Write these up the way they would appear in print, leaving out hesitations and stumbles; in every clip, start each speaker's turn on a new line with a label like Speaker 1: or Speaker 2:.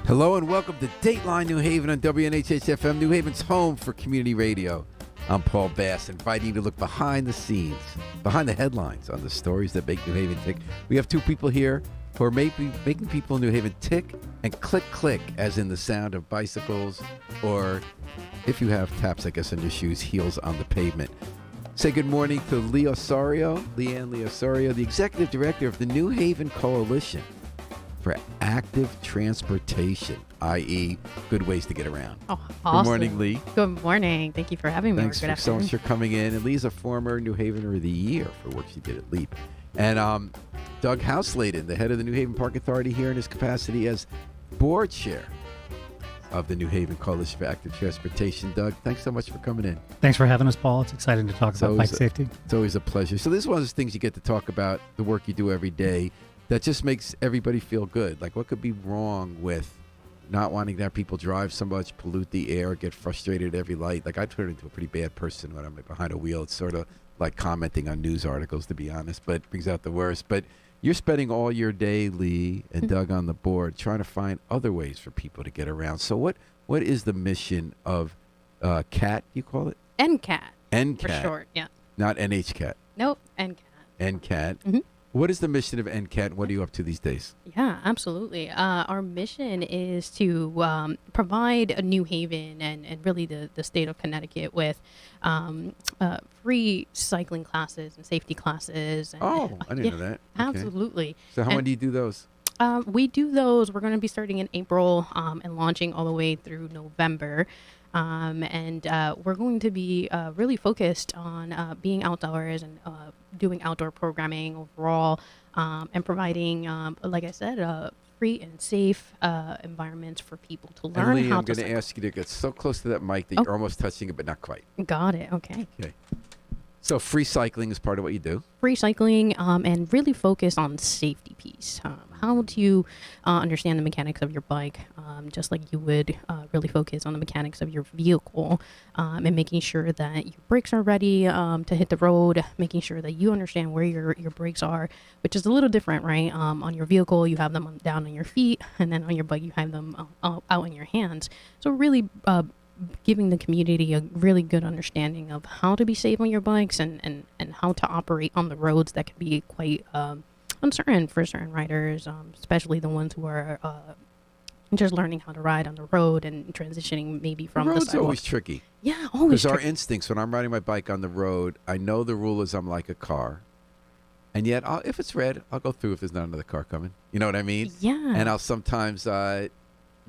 Speaker 1: Hello and welcome to Dateline New Haven on WNHH-FM, New Haven's home for community radio. I'm Paul Bass, inviting you to look behind the scenes, behind the headlines on the stories that make New Haven tick. We have two people here who are making people in New Haven tick and click, as in the sound of bicycles, or if you have taps, I guess, on your shoes, heels on the pavement. Say good morning to Leanne Leosario, the Executive Director of the New Haven Coalition for Active Transportation, i.e. good ways to get around.
Speaker 2: Oh, awesome.
Speaker 1: Good morning, Lee.
Speaker 2: Good morning. Thank you for having me.
Speaker 1: Thanks so much for coming in. And Lee's a former New Havener of the Year for work she did at LEAP. And Doug Houselayden, the head of the New Haven Park Authority, here in his capacity as board chair of the New Haven Coalition for Active Transportation. Doug, thanks so much for coming in.
Speaker 3: Thanks for having us, Paul. It's exciting to talk about bike safety.
Speaker 1: It's always a pleasure. So this is one of those things you get to talk about, the work you do every day, that just makes everybody feel good. Like, what could be wrong with not wanting to have people drive so much, pollute the air, get frustrated at every light? Like, I turn into a pretty bad person when I'm behind a wheel. It's sort of like commenting on news articles, to be honest, but it brings out the worst. But you're spending all your day, Lee and Doug, on the board trying to find other ways for people to get around. So what is the mission of CAT, you call it?
Speaker 2: NCAT.
Speaker 1: NCAT.
Speaker 2: For short, yeah.
Speaker 1: Not NHCAT.
Speaker 2: Nope, NCAT.
Speaker 1: NCAT.
Speaker 2: Mm-hmm.
Speaker 1: What is the mission of NCAT? What are you up to these days?
Speaker 2: Yeah, absolutely. Our mission is to provide a New Haven and really the state of Connecticut with free cycling classes and safety classes. And,
Speaker 1: I didn't know that. Okay.
Speaker 2: Absolutely.
Speaker 1: So when do you do those?
Speaker 2: We do those. We're going to be starting in April and launching all the way through November. And we're going to be really focused on being outdoors and doing outdoor programming overall and providing, like I said, free and safe environments for people to learn
Speaker 1: Lee,
Speaker 2: how
Speaker 1: I'm
Speaker 2: to
Speaker 1: going to ask you to get so close to that mic that you're almost touching it, but not quite.
Speaker 2: Got it. Okay.
Speaker 1: So free cycling is part of what you do?
Speaker 2: Free cycling and really focus on safety piece. How do you understand the mechanics of your bike, just like you would really focus on the mechanics of your vehicle and making sure that your brakes are ready to hit the road, making sure that you understand where your brakes are, which is a little different, right? On your vehicle, you have them down on your feet, and then on your bike, you have them out in your hands. So really giving the community a really good understanding of how to be safe on your bikes and how to operate on the roads that can be quite uncertain for certain riders, especially the ones who are just learning how to ride on the road and transitioning maybe from the sidewalk.
Speaker 1: The road's always tricky.
Speaker 2: Yeah, always
Speaker 1: tricky. Because our instincts, when I'm riding my bike on the road, I know the rule is I'm like a car. And yet, if it's red, I'll go through if there's not another car coming. You know what I mean?
Speaker 2: Yeah.
Speaker 1: And I'll sometimes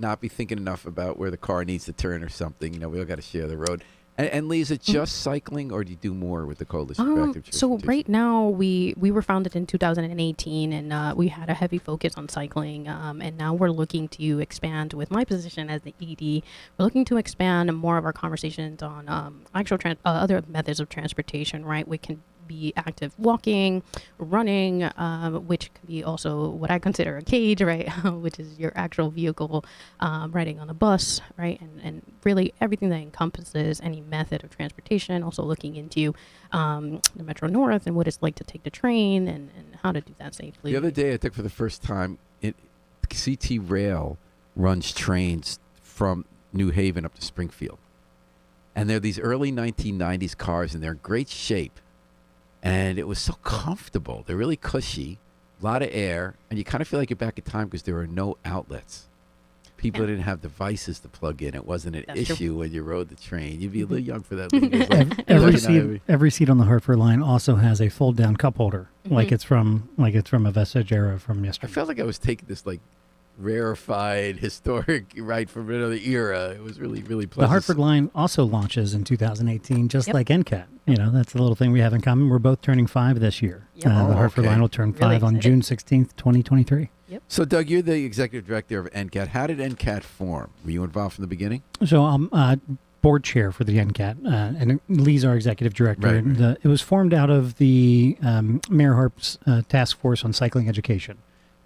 Speaker 1: not be thinking enough about where the car needs to turn or something. You know, we all got to share the road. And Lee, is it just cycling, or do you do more with the Coalition for Active Transportation?
Speaker 2: So right now, we were founded in 2018, and we had a heavy focus on cycling. And now we're looking to expand with my position as the ED. We're looking to expand more of our conversations on actual other methods of transportation, right? We can be active walking, running, which can be also what I consider a cage, right? Which is your actual vehicle, riding on a bus, right? And really everything that encompasses any method of transportation, also looking into the Metro North and what it's like to take the train and how to do that safely.
Speaker 1: The other day I took for the first time, CT Rail runs trains from New Haven up to Springfield. And they're these early 1990s cars, and they're in great shape. And it was so comfortable. They're really cushy, a lot of air, and you kind of feel like you're back in time because there are no outlets. People didn't have devices to plug in. It wasn't an issue when you rode the train. You'd be a little young for that.
Speaker 3: Every seat on the Hartford line also has a fold-down cup holder, like it's from a Vestige era from yesterday.
Speaker 1: I felt like I was taking this rarefied, historic ride from another era. It was really, really pleasant.
Speaker 3: The Hartford line also launches in 2018, just like NCAT. You know, that's a little thing we have in common. We're both turning 5 this year.
Speaker 2: Yep.
Speaker 3: The Hartford line will turn 5 on June 16th, 2023.
Speaker 2: Yep.
Speaker 1: So, Doug, you're the executive director of NCAT. How did NCAT form? Were you involved from the beginning?
Speaker 3: So I'm board chair for the NCAT, and Lee's our executive director.
Speaker 1: Right.
Speaker 3: And, it was formed out of the Mayor Harp's task force on cycling education.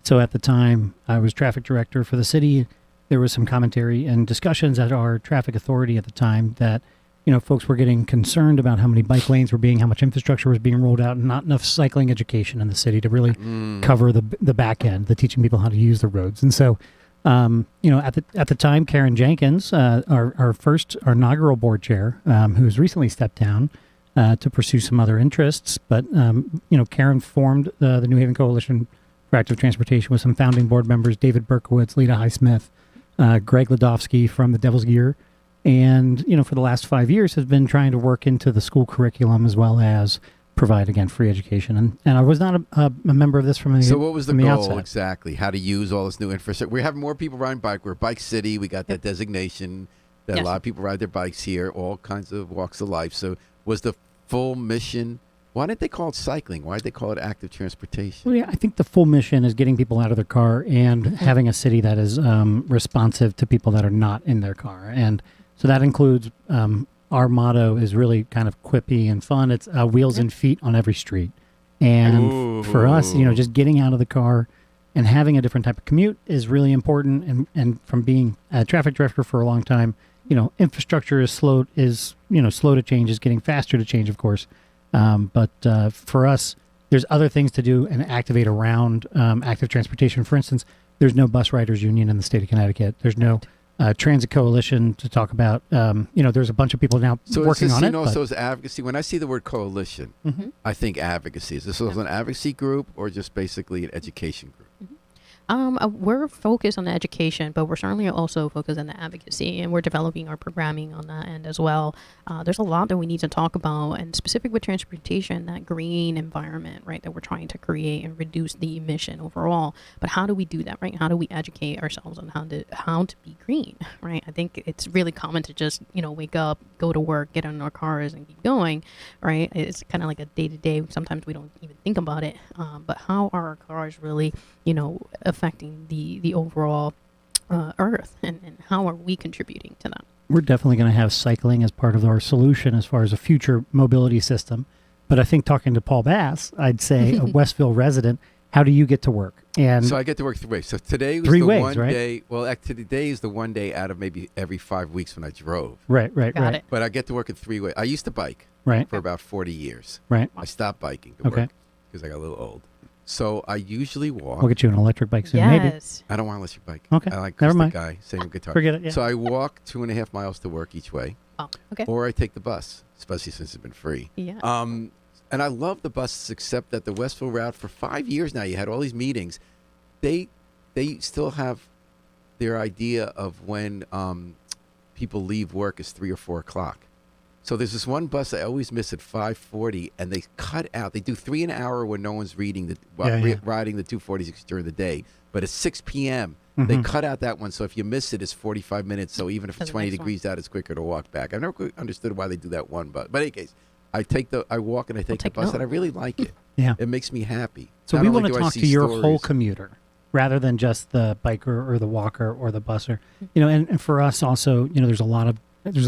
Speaker 3: So at the time, I was traffic director for the city. There was some commentary and discussions at our traffic authority at the time that, you know, folks were getting concerned about how many bike lanes were being, how much infrastructure was being rolled out, and not enough cycling education in the city to really cover the back end, the teaching people how to use the roads. And so At the time, Karen Jenkins, our inaugural board chair, who's recently stepped down to pursue some other interests, but Karen formed the New Haven Coalition for Active Transportation with some founding board members: David Berkowitz, Lita Highsmith, Greg Ladovsky from the Devil's Gear, and for the last 5 years has been trying to work into the school curriculum as well as provide, again, free education. And I was not a member of this from the
Speaker 1: So what was the
Speaker 3: from
Speaker 1: goal
Speaker 3: outset.
Speaker 1: exactly? How to use all this new infrastructure? We're having more people riding bike. We're a bike city. We got that designation that a
Speaker 2: Yes.
Speaker 1: lot of people ride their bikes here, all kinds of walks of life. So was the full mission, why didn't they call it cycling? Why did they call it active transportation?
Speaker 3: Well, yeah, I think the full mission is getting people out of their car and having a city that is responsive to people that are not in their car. And so that includes our motto is really kind of quippy and fun. It's wheels and feet on every street. And for us, just getting out of the car and having a different type of commute is really important. And from being a traffic director for a long time, infrastructure is slow to change, is getting faster to change, of course. But for us, there's other things to do and activate around active transportation. For instance, there's no bus riders union in the state of Connecticut. There's no transit coalition to talk about. There's a bunch of people now working on it.
Speaker 1: So is advocacy. When I see the word coalition, I think advocacy. Is this an advocacy group or just basically an education group?
Speaker 2: We're focused on the education, but we're certainly also focused on the advocacy, and we're developing our programming on that end as well. There's a lot that we need to talk about, and specific with transportation, that green environment, right, that we're trying to create and reduce the emission overall. But how do we do that, right? How do we educate ourselves on how to be green, right? I think it's really common to just, wake up, go to work, get in our cars and keep going, right? It's kind of like a day-to-day. Sometimes we don't even think about it. But how are our cars really, affecting the overall earth, and how are we contributing to that?
Speaker 3: We're definitely going to have cycling as part of our solution as far as a future mobility system. But I think, talking to Paul Bass, I'd say a Westville resident, how do you get to work? And
Speaker 1: so I get to work 3 ways. So today was
Speaker 3: 3
Speaker 1: the
Speaker 3: ways,
Speaker 1: one
Speaker 3: right?
Speaker 1: day. Well, today is the one day out of maybe every 5 weeks when I drove.
Speaker 3: Right.
Speaker 2: Got it.
Speaker 1: But I get to work in 3 ways. I used to bike
Speaker 3: Right.
Speaker 1: for about 40 years.
Speaker 3: Right.
Speaker 1: I stopped biking to
Speaker 3: Okay.
Speaker 1: work because I got a little old. So I usually walk.
Speaker 3: We'll get you an electric bike soon, maybe.
Speaker 2: Yes.
Speaker 1: I don't want an electric bike.
Speaker 3: Okay,
Speaker 1: I like
Speaker 3: never
Speaker 1: acoustic
Speaker 3: mind.
Speaker 1: guy, same guitar.
Speaker 3: Forget it, yeah.
Speaker 1: So I walk 2.5 miles to work each way,
Speaker 2: Oh, okay.
Speaker 1: or I take the bus, especially since it's been free.
Speaker 2: Yeah.
Speaker 1: And I love the buses, except that the Westville route for 5 years now, you had all these meetings. They still have their idea of when people leave work is 3 or 4 o'clock. So there's this one bus I always miss at 5:40, and they cut out. They do 3 an hour when no one's riding the 246 during the day. But at 6 p.m., they cut out that one. So if you miss it, it's 45 minutes. So even if it's
Speaker 2: For the
Speaker 1: 20
Speaker 2: next
Speaker 1: degrees out, it's quicker to walk back. I've never understood why they do that one bus. But in any case, I walk and I take the
Speaker 2: take
Speaker 1: bus,
Speaker 2: note.
Speaker 1: and I really like it.
Speaker 3: Yeah.
Speaker 1: It makes me happy.
Speaker 3: So
Speaker 1: Not
Speaker 3: we
Speaker 1: only
Speaker 3: want to
Speaker 1: do I
Speaker 3: talk
Speaker 1: see
Speaker 3: to your whole
Speaker 1: stories-
Speaker 3: commuter rather than just the biker or the walker or the busser. And for us also, there's a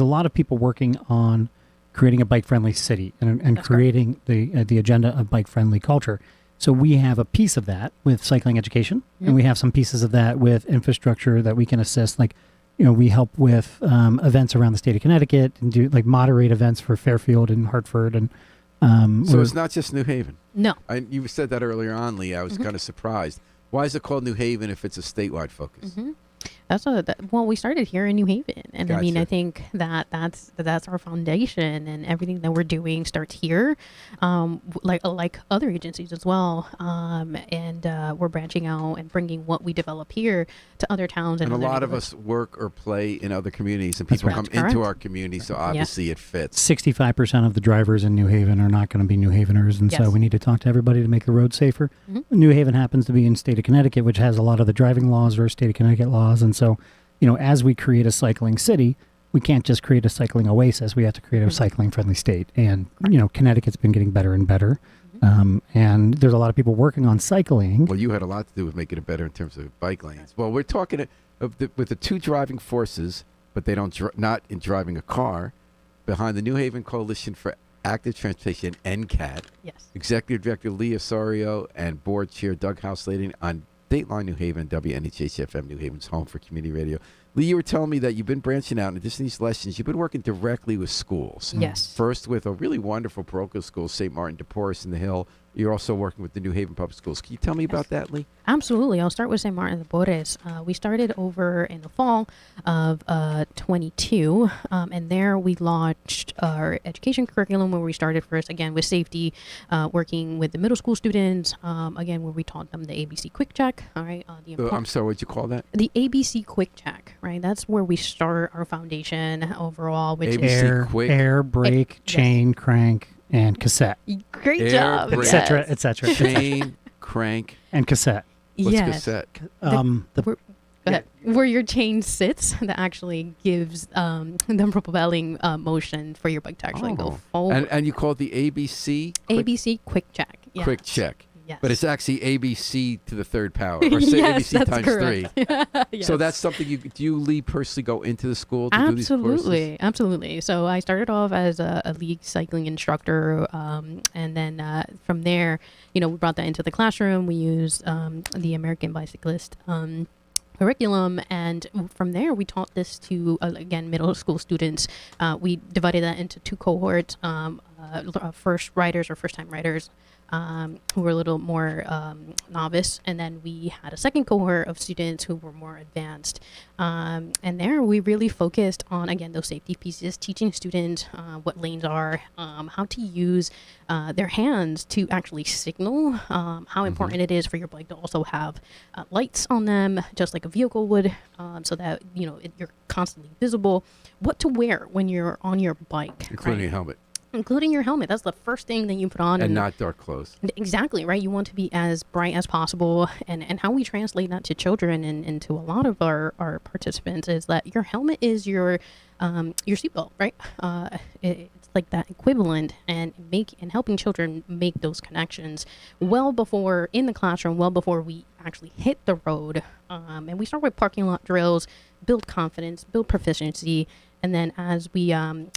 Speaker 3: lot of people working on creating a bike-friendly city and
Speaker 2: That's
Speaker 3: creating the agenda of bike-friendly culture. So we have a piece of that with cycling education, and we have some pieces of that with infrastructure that we can assist. Like, we help with events around the state of Connecticut and do moderate events for Fairfield and Hartford. And
Speaker 1: So it's not just New Haven.
Speaker 2: No.
Speaker 1: You said that earlier on, Lee. I was kind of surprised. Why is it called New Haven if it's a statewide focus?
Speaker 2: Well, we started here in New Haven, and I mean,
Speaker 1: Gotcha.
Speaker 2: I think that's our foundation, and everything that we're doing starts here, like other agencies as well. And we're branching out and bringing what we develop here to other towns
Speaker 1: And a
Speaker 2: other
Speaker 1: lot of
Speaker 2: neighborhoods.
Speaker 1: us work or play in other communities, and
Speaker 3: That's
Speaker 1: people
Speaker 3: right.
Speaker 1: come
Speaker 2: That's
Speaker 1: into
Speaker 2: correct.
Speaker 1: our community, so obviously it fits.
Speaker 3: 65% of the drivers in New Haven are not going to be New Haveners, and so
Speaker 2: Yes.
Speaker 3: we need to talk to everybody to make the road safer. New Haven happens to be in state of Connecticut, which has a lot of the driving laws versus state of Connecticut laws, and so as we create a cycling city, we can't just create a cycling oasis. We have to create a cycling-friendly state, and Connecticut's been getting better and better, and there's a lot of people working on cycling.
Speaker 1: Well, you had a lot to do with making it better in terms of bike lanes. Well, we're talking with the two driving forces, but they don't not in driving a car, behind the New Haven Coalition for Active Transportation, NCAT.
Speaker 2: Yes.
Speaker 1: Executive Director Lee Osorio and Board Chair Doug House-Lading on Dateline New Haven, WNHH-FM, New Haven's home for community radio. Lee, you were telling me that you've been branching out. In addition to these lessons, you've been working directly with schools.
Speaker 2: Yes.
Speaker 1: First with a really wonderful parochial school, St. Martin de Porres in the Hill, You're also working with the New Haven Public Schools. Can you tell me about that, Lee?
Speaker 2: Absolutely. I'll start with St. Martin de Porres. We started over in the fall of 22, and there we launched our education curriculum where we started first, again, with safety, working with the middle school students, again, where we taught them the ABC Quick Check, all right?
Speaker 1: I'm sorry, what'd you call that?
Speaker 2: The ABC Quick Check, right? That's where we start our foundation overall, which
Speaker 1: ABC
Speaker 2: is...
Speaker 3: Air, brake, chain, crank, and cassette,
Speaker 2: Great
Speaker 1: Air,
Speaker 2: job.
Speaker 1: brake,
Speaker 3: etc., etc.
Speaker 1: Chain, crank.
Speaker 3: and cassette.
Speaker 1: What's
Speaker 2: Yes.
Speaker 1: cassette?
Speaker 3: The
Speaker 2: Go ahead. Where your chain sits, that actually gives the propelling motion for your bike to actually go forward.
Speaker 1: And you call it the ABC?
Speaker 2: ABC Quick Check. Yes.
Speaker 1: Quick check.
Speaker 2: Yes.
Speaker 1: But it's actually ABC to the third power, or say
Speaker 2: Yes,
Speaker 1: ABC
Speaker 2: that's
Speaker 1: times
Speaker 2: correct.
Speaker 1: 3.
Speaker 2: Yes.
Speaker 1: So that's something do you, Lee, personally go into the school to do these courses?
Speaker 2: Absolutely. So I started off as a league cycling instructor, and then from there, we brought that into the classroom. We used the American Bicyclist curriculum, and from there we taught this to again middle school students. We divided that into 2 cohorts, first riders or first time riders, who were a little more novice, and then we had a second cohort of students who were more advanced, and there we really focused on, again, those safety pieces, teaching students what lanes are, how to use their hands to actually signal, how important it is for your bike to also have lights on them, just like a vehicle would, so that you're constantly visible, what to wear when you're on your bike,
Speaker 1: Including a helmet.
Speaker 2: Including your helmet. That's the first thing that you put on.
Speaker 1: And not dark clothes.
Speaker 2: Exactly, right? You want to be as bright as possible. And how we translate that to children and to a lot of our participants is that your helmet is your seatbelt, right? It's like that equivalent, and helping children make those connections well before in the classroom, well before we actually hit the road. And we start with parking lot drills, build confidence, build proficiency. And then as we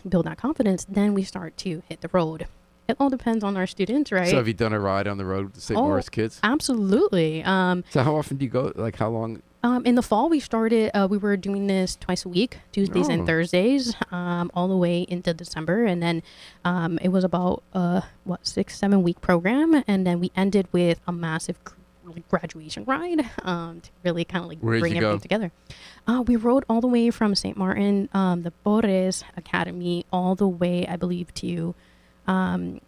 Speaker 2: build that confidence, then we start to hit the road. It all depends on our students, right?
Speaker 1: So have you done a ride on the road with the St. Morris kids?
Speaker 2: Absolutely.
Speaker 1: So how often do you go? Like how long?
Speaker 2: In the fall, we started, we were doing this twice a week, Tuesdays and Thursdays, all the way into December. And then it was about, 6-7 week program. And then we ended with a massive graduation ride to really kind of bring everything together. We rode all the way from St. Martin, the Porres Academy, all the way, I believe, to downtown,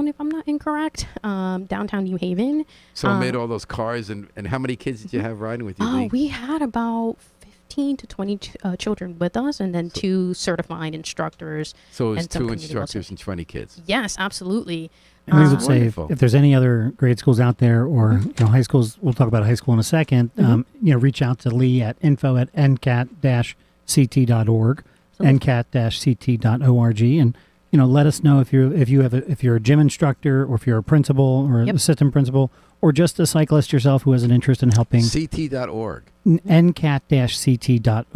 Speaker 2: if I'm not incorrect, downtown New Haven.
Speaker 1: So I made all those cars, and how many kids did you have riding with you, Lee?
Speaker 2: We had about 15 to 20 children with us, and then 2 certified instructors.
Speaker 1: So it was 2 instructors and 20 kids.
Speaker 2: Yes, absolutely.
Speaker 3: And we would say
Speaker 1: Wonderful.
Speaker 3: if there's any other grade schools out there, or high schools, we'll talk about high school in a second. Reach out to Lee at info@ncat-ct.org, ncat-ct.org, and let us know if you're a gym instructor, or if you're a principal or assistant principal, or just a cyclist yourself who has an interest in helping.
Speaker 1: CT.org.
Speaker 3: ncat-ct.org.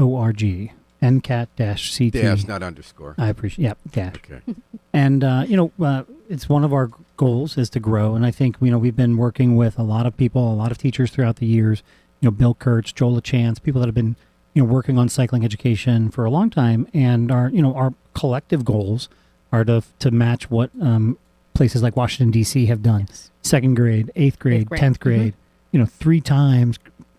Speaker 3: ncat-ct.
Speaker 1: Dash, not underscore.
Speaker 3: I appreciate. Yeah, dash.
Speaker 1: Okay.
Speaker 3: And it's one of our goals is to grow, and I think we've been working with a lot of people, a lot of teachers throughout the years. Bill Kurtz, Joel LaChance, people that have been working on cycling education for a long time, and our collective goals are to match what places like Washington D.C. have done.
Speaker 2: Yes.
Speaker 3: 2nd grade, 8th grade, 10th grade. 3 times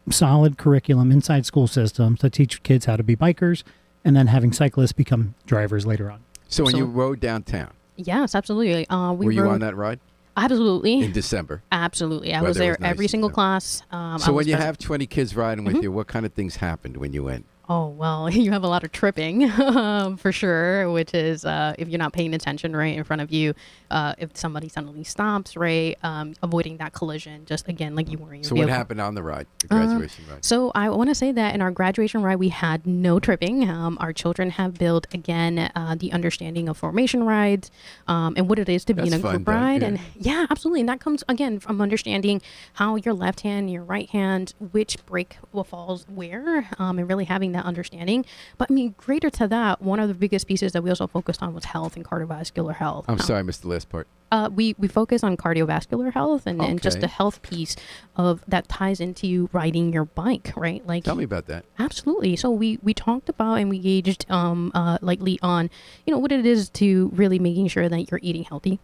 Speaker 3: solid curriculum inside school systems to teach kids how to be bikers, and then having cyclists become drivers later on.
Speaker 1: So when you rode downtown,
Speaker 2: Yes, absolutely.
Speaker 1: were you on that ride?
Speaker 2: Absolutely.
Speaker 1: In December.
Speaker 2: Absolutely. I
Speaker 1: Weather
Speaker 2: was there
Speaker 1: was nice,
Speaker 2: every single class.
Speaker 1: So when you have 20 kids riding with you, what kind of things happened when you went?
Speaker 2: Oh, well, you have a lot of tripping for sure, which is if you're not paying attention right in front of you, if somebody suddenly stops, right, avoiding that collision, just again, like you were in your
Speaker 1: So
Speaker 2: vehicle.
Speaker 1: what happened on the ride, the graduation ride?
Speaker 2: So I want to say that in our graduation ride, we had no tripping. Our children have built, again, the understanding of formation rides and what it is to be in a group ride.
Speaker 1: Yeah.
Speaker 2: And yeah, absolutely. And that comes, again, from understanding how your left hand and your right hand, which brake falls where, and really having that understanding. But I mean, greater to that, one of the biggest pieces that we also focused on was health and cardiovascular health.
Speaker 1: I'm sorry, I missed the last part.
Speaker 2: We focus on cardiovascular health and just
Speaker 1: Okay.
Speaker 2: the health piece of that ties into riding your bike, right? Like,
Speaker 1: Tell me about that.
Speaker 2: absolutely. So we talked about and we gauged lightly on, what it is to really making sure that you're eating healthy.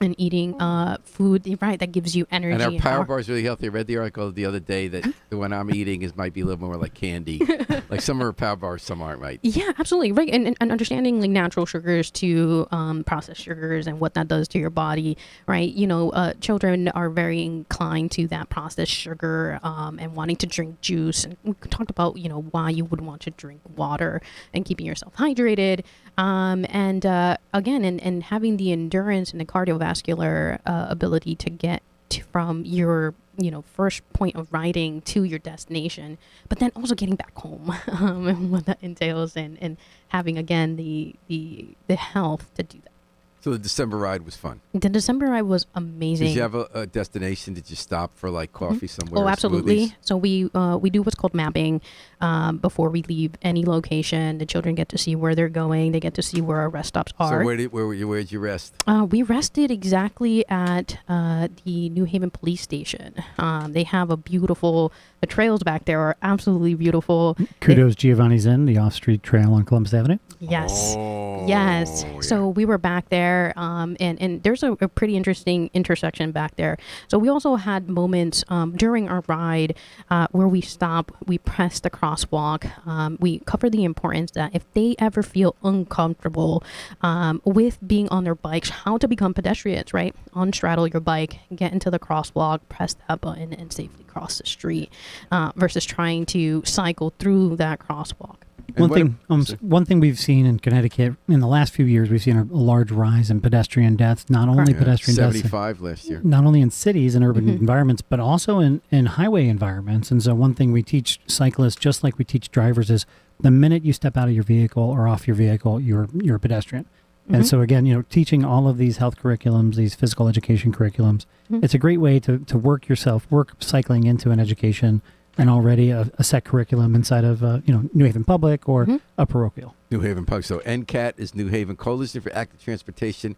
Speaker 2: and eating food, right, that gives you energy.
Speaker 1: And our power
Speaker 2: power.
Speaker 1: bar is really healthy. I read the article the other day that the one I'm eating might be a little more like candy. Like some are power bars, some aren't, right?
Speaker 2: Yeah, absolutely. Right. And understanding like natural sugars to processed sugars and what that does to your body, right? Children are very inclined to that processed sugar and wanting to drink juice. And we talked about, why you would want to drink water and keeping yourself hydrated. Again, and having the endurance and the cardiovascular ability to get from your first point of riding to your destination, but then also getting back home and what that entails, and having again the health to do that.
Speaker 1: So the December ride was fun.
Speaker 2: The December ride was amazing.
Speaker 1: Did you have a destination? Did you stop for like coffee somewhere?
Speaker 2: Oh,
Speaker 1: or
Speaker 2: absolutely.
Speaker 1: smoothies?
Speaker 2: So we do what's called mapping before we leave any location. The children get to see where they're going. They get to see where our rest stops are.
Speaker 1: So where'd you rest?
Speaker 2: We rested exactly at the New Haven Police Station. They have the trails back there are absolutely beautiful.
Speaker 3: Kudos Giovanni's Inn, the off-street trail on Columbus Avenue.
Speaker 2: Yes.
Speaker 1: Oh,
Speaker 2: Yes.
Speaker 1: yeah.
Speaker 2: So we were back there, and there's a pretty interesting intersection back there. So we also had moments during our ride where we stop, we press the crosswalk. We cover the importance that if they ever feel uncomfortable with being on their bikes, how to become pedestrians, right? Unstraddle your bike, get into the crosswalk, press that button, and safely cross the street versus trying to cycle through that crosswalk.
Speaker 3: One thing we've seen in Connecticut in the last few years, we've seen a large rise in pedestrian deaths. Not only
Speaker 2: Correct.
Speaker 3: pedestrian deaths,
Speaker 1: 75 last year.
Speaker 3: not only in cities and urban environments, but also in highway environments. And so, one thing we teach cyclists, just like we teach drivers, is the minute you step out of your vehicle or off your vehicle, you're a pedestrian. And so, again, teaching all of these health curriculums, these physical education curriculums, it's a great way to work cycling into an education and already a set curriculum inside of New Haven Public or a parochial.
Speaker 1: New Haven Public. So NCAT is New Haven Coalition for Active Transportation.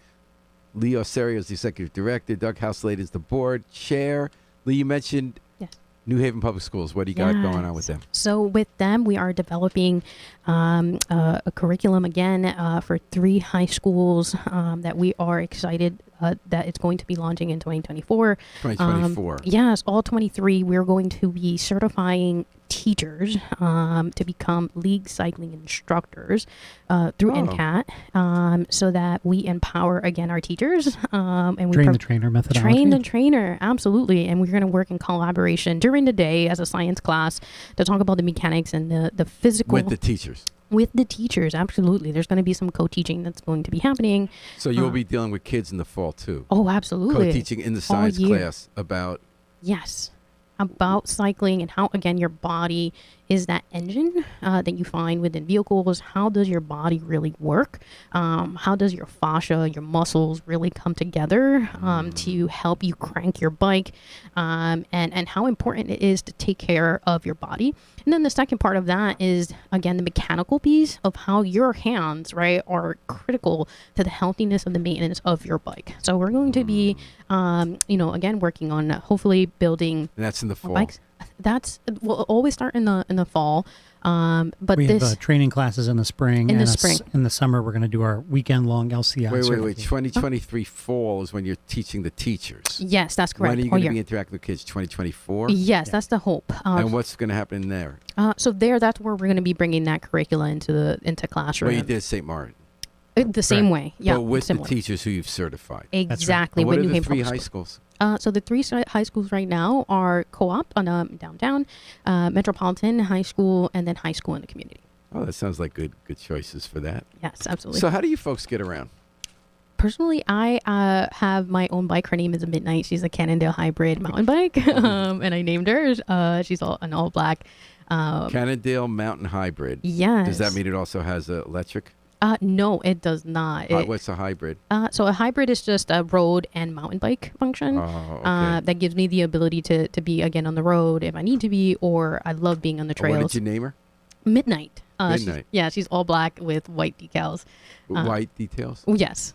Speaker 1: Lee Oserio is the executive director. Doug Houselade is the board chair. Lee, you mentioned
Speaker 2: Yes.
Speaker 1: New Haven Public Schools. What do you got going on with them?
Speaker 2: So with them, we are developing a curriculum again for 3 high schools that we are excited that it's going to be launching in 2024.
Speaker 1: 2024.
Speaker 2: Yes, all 23. We're going to be certifying teachers to become league cycling instructors through NCAT so that we empower again our teachers and we
Speaker 3: Train the trainer methodology.
Speaker 2: Train the trainer, absolutely. And we're going to work in collaboration during the day as a science class to talk about the mechanics and the physical.
Speaker 1: With the teachers.
Speaker 2: With the teachers, absolutely. There's going to be some co-teaching that's going to be happening.
Speaker 1: So you'll be dealing with kids in the fall too.
Speaker 2: Oh, absolutely.
Speaker 1: Co-teaching in the science
Speaker 2: year.
Speaker 1: class about.
Speaker 2: Yes. About cycling and how, again, your body is that engine that you find within vehicles. How does your body really work? How does your fascia, your muscles really come together to help you crank your bike? And how important it is to take care of your body. And then the second part of that is, again, the mechanical piece of how your hands, right, are critical to the healthiness and the maintenance of your bike. So we're going to be, again, working on hopefully building
Speaker 1: And that's in the fall.
Speaker 2: bikes. We'll always start in the fall. But
Speaker 3: we
Speaker 2: this
Speaker 3: have training classes in the spring.
Speaker 2: In the
Speaker 3: and
Speaker 2: spring.
Speaker 3: In the summer, we're going to do our weekend-long LCI.
Speaker 1: Wait.
Speaker 3: certification.
Speaker 1: 2023 fall is when you're teaching the teachers.
Speaker 2: yes, that's correct.
Speaker 1: When are you going to be interacting with kids? 2024?
Speaker 2: Yes, that's the hope.
Speaker 1: And what's going to happen there?
Speaker 2: So that's where we're going to be bringing that curricula into classroom.
Speaker 1: Well, you did St. Martin.
Speaker 2: The same way, yeah.
Speaker 1: But with
Speaker 2: similar.
Speaker 1: the teachers who you've certified.
Speaker 2: Exactly.
Speaker 1: And what
Speaker 2: with
Speaker 1: are
Speaker 2: New
Speaker 1: the
Speaker 2: Haven
Speaker 1: 3
Speaker 2: Public
Speaker 1: high
Speaker 2: Schools.
Speaker 1: schools?
Speaker 2: So the 3 high schools right now are Co-op on downtown, Metropolitan High School, and then high school in the community.
Speaker 1: Oh, that sounds like good choices for that.
Speaker 2: Yes, absolutely.
Speaker 1: So how do you folks get around?
Speaker 2: Personally, I have my own bike. Her name is a Midnight. She's a Cannondale hybrid mountain bike, and I named her. She's an all black.
Speaker 1: Cannondale Mountain Hybrid.
Speaker 2: Yes.
Speaker 1: Does that mean it also has electric?
Speaker 2: No, it does not.
Speaker 1: What's a hybrid?
Speaker 2: So a hybrid is just a road and mountain bike function.
Speaker 1: Oh, okay.
Speaker 2: That gives me the ability to be again on the road if I need to be, or I love being on the trails.
Speaker 1: What did you name her?
Speaker 2: Midnight.
Speaker 1: Midnight.
Speaker 2: She's all black with white decals.
Speaker 1: White details.
Speaker 2: Yes.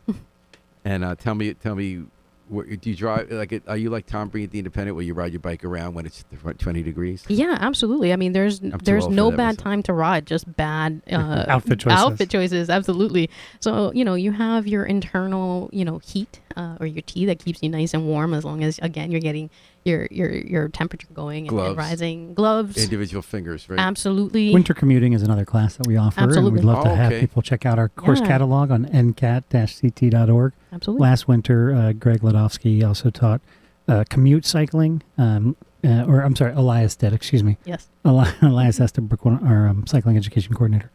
Speaker 1: And tell me do you drive are you like Tom Breen at the Independent, where you ride your bike around when it's 20 degrees?
Speaker 2: Yeah, absolutely. I mean, there's
Speaker 1: too
Speaker 2: no
Speaker 1: old for that
Speaker 2: bad
Speaker 1: myself.
Speaker 2: time to ride, just bad
Speaker 3: Outfit choices.
Speaker 2: Outfit choices, absolutely. So you have your internal heat or your tea that keeps you nice and warm, as long as again you're getting your temperature going and rising. Gloves,
Speaker 1: individual fingers, right?
Speaker 2: absolutely.
Speaker 3: Winter commuting is another class that we offer,
Speaker 2: Absolutely.
Speaker 3: and we'd love to
Speaker 1: Oh,
Speaker 3: have
Speaker 1: okay.
Speaker 3: people check out our course
Speaker 2: Yeah.
Speaker 3: catalog on ncat-ct.org.
Speaker 2: Absolutely.
Speaker 3: Last winter, Greg Ledofsky also taught commute cycling, Elias did, excuse me.
Speaker 2: Yes.
Speaker 3: Elias Estabrook, our cycling education coordinator,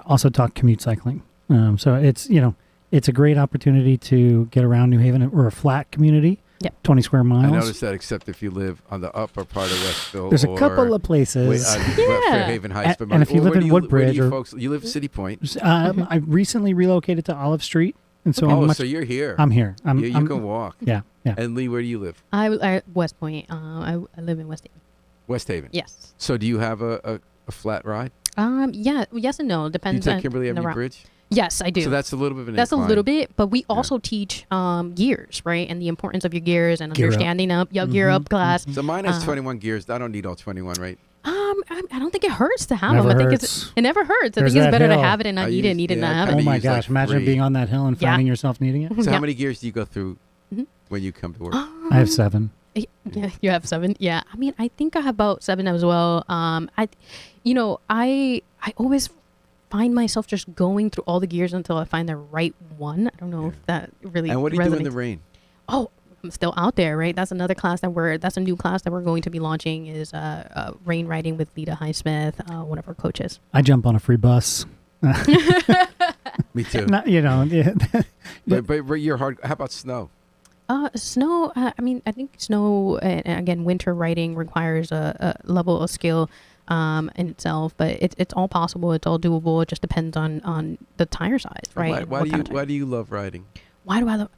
Speaker 3: also taught commute cycling. So it's a great opportunity to get around New Haven. We're a flat community,
Speaker 2: Yep.
Speaker 3: 20 square miles.
Speaker 1: I noticed that, except if you live on the upper part of Westville.
Speaker 3: There's a
Speaker 1: or
Speaker 3: couple of places.
Speaker 1: Fairhaven Heights.
Speaker 3: And if you live in Woodbridge,
Speaker 1: you folks, you live City Point.
Speaker 3: I recently relocated to Olive Street, and so
Speaker 1: So you're here.
Speaker 3: I'm here.
Speaker 1: You can walk.
Speaker 3: Yeah.
Speaker 1: And Lee, where do you live?
Speaker 2: I West Point. I live in West Haven.
Speaker 1: West Haven.
Speaker 2: Yes.
Speaker 1: So do you have a flat ride?
Speaker 2: Yeah. Yes and no.
Speaker 1: Do you
Speaker 2: Depends
Speaker 1: take
Speaker 2: on
Speaker 1: Kimberly
Speaker 2: the
Speaker 1: Avenue
Speaker 2: route.
Speaker 1: Bridge?
Speaker 2: Yes, I do.
Speaker 1: So that's a little bit of an
Speaker 2: That's
Speaker 1: incline.
Speaker 2: a little bit, but we also teach gears, right? And the importance of your gears and
Speaker 3: Gear up.
Speaker 2: understanding up. Yeah, gear up class.
Speaker 1: So mine has 21 gears. I don't need all 21, right?
Speaker 2: I don't think it hurts to have
Speaker 3: Never
Speaker 2: them. I think
Speaker 3: hurts.
Speaker 2: it never hurts. I
Speaker 3: There's
Speaker 2: think it's
Speaker 3: that
Speaker 2: better to
Speaker 3: hill.
Speaker 2: have it and not need it, need it and not have
Speaker 1: I
Speaker 3: Oh
Speaker 2: it.
Speaker 1: mean,
Speaker 3: my
Speaker 1: use like
Speaker 3: gosh! Imagine
Speaker 1: 3.
Speaker 3: being on that hill and
Speaker 2: Yeah.
Speaker 3: finding yourself needing it.
Speaker 1: So
Speaker 2: Yeah.
Speaker 1: how many gears do you go through
Speaker 2: Mhm.
Speaker 1: when you come to work?
Speaker 3: I have 7.
Speaker 2: Yeah, you have 7. Yeah, I mean, I think I have about 7 as well. I always find myself just going through all the gears until I find the right one. I don't know if that really.
Speaker 1: And what do you do in the
Speaker 2: resonates.
Speaker 1: rain?
Speaker 2: Oh, I'm still out there, right? That's another class that's a new class that we're going to be launching is rain riding with Lita Highsmith, one of our coaches.
Speaker 3: I jump on a free bus.
Speaker 1: Me too.
Speaker 3: Not, yeah.
Speaker 1: But you're hard. How about snow?
Speaker 2: Snow, I mean, I think snow, and again, winter riding requires a level of skill in itself, but it's all possible. It's all doable. It just depends on the tire size, right?
Speaker 1: Why do you love riding?
Speaker 2: Why do I love?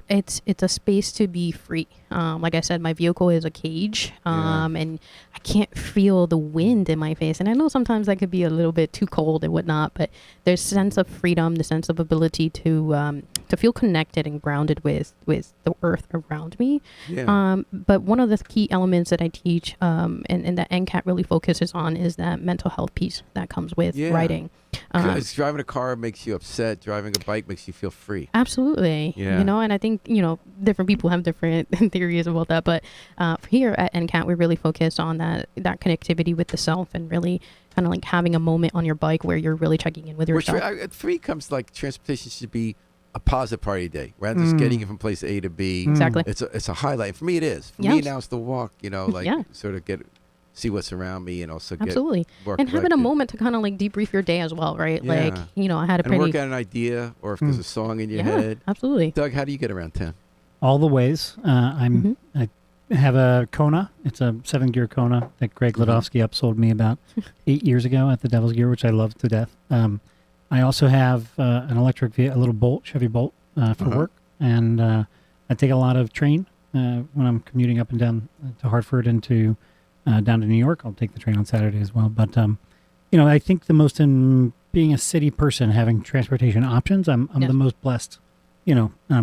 Speaker 2: It's a space to be free. Like I said, my vehicle is a cage, and I can't feel the wind in my face. And I know sometimes that could be a little bit too cold and whatnot, but there's a sense of freedom, the sense of ability to feel connected and grounded with the earth around me.
Speaker 1: Yeah.
Speaker 2: But one of the key elements that I teach, and that NCAT really focuses on, is that mental health piece that comes with riding.
Speaker 1: Driving a car makes you upset. Driving a bike makes you feel free.
Speaker 2: Absolutely.
Speaker 1: Yeah.
Speaker 2: And I think, different people have different theories about that. But here at NCAT, we really focus on that connectivity with the self and really kind of like having a moment on your bike where you're really checking in with yourself.
Speaker 1: For me, comes like transportation should be a positive part of your day, rather than just getting you from place A to B.
Speaker 2: Exactly.
Speaker 1: It's a highlight. For me, it is. For me now, it's the walk. Sort of see what's around me and also
Speaker 2: Absolutely.
Speaker 1: get more
Speaker 2: and having a
Speaker 1: collected.
Speaker 2: moment to kind of like debrief your day as well, right?
Speaker 1: Yeah.
Speaker 2: Like, I had a
Speaker 1: and
Speaker 2: pretty...
Speaker 1: work out an idea, or if there's a song in your head.
Speaker 2: Absolutely.
Speaker 1: Doug, how do you get around town?
Speaker 3: All the ways. I have a Kona. It's a 7-gear Kona that Greg Ledofsky upsold me about 8 years ago at the Devil's Gear, which I love to death. I also have an electric vehicle, a little Bolt, Chevy Bolt for work, and I take a lot of train when I'm commuting up and down to Hartford and down to New York. I'll take the train on Saturday as well. But I think the most in being a city person, having transportation options, I'm
Speaker 2: Yes.
Speaker 3: the most blessed.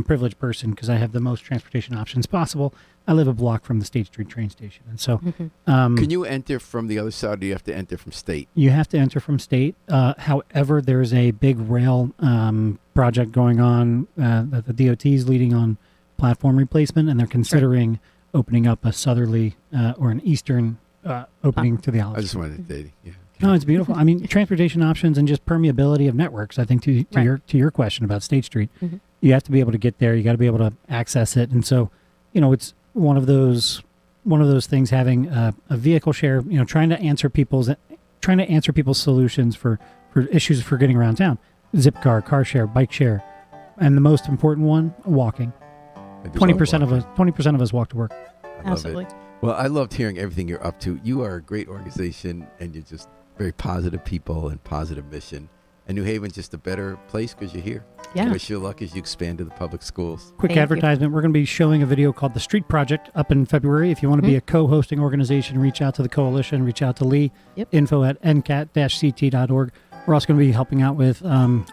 Speaker 3: Privileged person because I have the most transportation options possible. I live a block from the State Street train station, and so
Speaker 1: Can you enter from the other side, or do you have to enter from state?
Speaker 3: you have to enter from state. However, there's a big rail project going on that the DOT is leading on platform replacement, and they're considering opening up a southerly or an eastern opening to the Olive
Speaker 1: I just
Speaker 3: Street.
Speaker 1: wanted to date. Yeah.
Speaker 3: No, it's beautiful. I mean, transportation options and just permeability of networks. I think to your question about State Street, you have to be able to get there. You got to be able to access it, and so it's one of those things. Having a vehicle share, trying to answer people's solutions for issues for getting around town. Zipcar, car share, bike share, and the most important one, walking. 20% of us walk to work.
Speaker 1: I love
Speaker 2: Absolutely.
Speaker 1: it. Well, I loved hearing everything you're up to. You are a great organization, and you're just very positive people and positive mission. And New Haven's just a better place because you're here.
Speaker 2: Yeah.
Speaker 1: I wish you luck as you expand to the public schools.
Speaker 3: Quick
Speaker 2: Thank you.
Speaker 3: advertisement. We're going to be showing a video called The Street Project up in February. If you want to be a co-hosting organization, reach out to the coalition, reach out to Lee.
Speaker 2: Yep.
Speaker 3: Info at ncat-ct.org. We're also going to be helping out with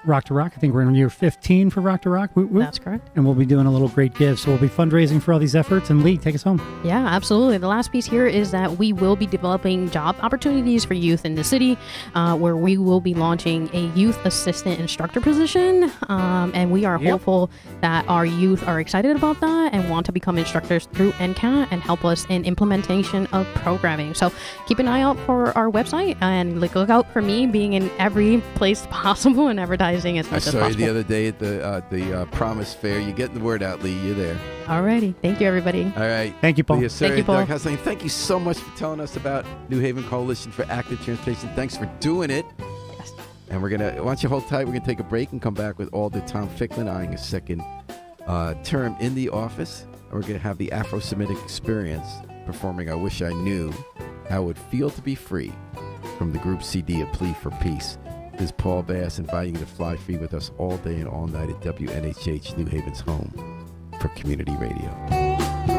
Speaker 3: Rock to Rock. I think we're in year 15 for Rock to Rock. Woot woot.
Speaker 2: That's correct.
Speaker 3: And we'll be doing a little great give. So we'll be fundraising for all these efforts. And Lee, take us home.
Speaker 2: Yeah, absolutely. The last piece here is that we will be developing job opportunities for youth in the city, where we will be launching a youth assistant instructor position. And we are hopeful that our youth are excited about that and want to become instructors through NCAT and help us in implementation of programming. So keep an eye out for our website and look out for me being in every place possible and advertising as much as
Speaker 1: I saw
Speaker 2: possible.
Speaker 1: you the other day at the Promise Fair. You're getting the word out, Lee. You're there.
Speaker 2: Alrighty. Thank you, everybody.
Speaker 1: All right.
Speaker 3: Thank you, Paul.
Speaker 1: Leah, Sarah,
Speaker 2: Thank you, Paul.
Speaker 1: Doug Hustling, thank you so much for telling us about New Haven Coalition for Active Transportation. Thanks for doing it.
Speaker 2: Yes.
Speaker 1: And why don't you hold tight? We're going to take a break and come back with Alder Tom Ficklin eyeing a second term in the office. We're going to have the Afro-Semitic Experience performing I Wish I Knew How It Would Feel to Be Free from the group CD A Plea for Peace. This is Paul Bass inviting you to fly free with us all day and all night at WNHH, New Haven's home for community radio.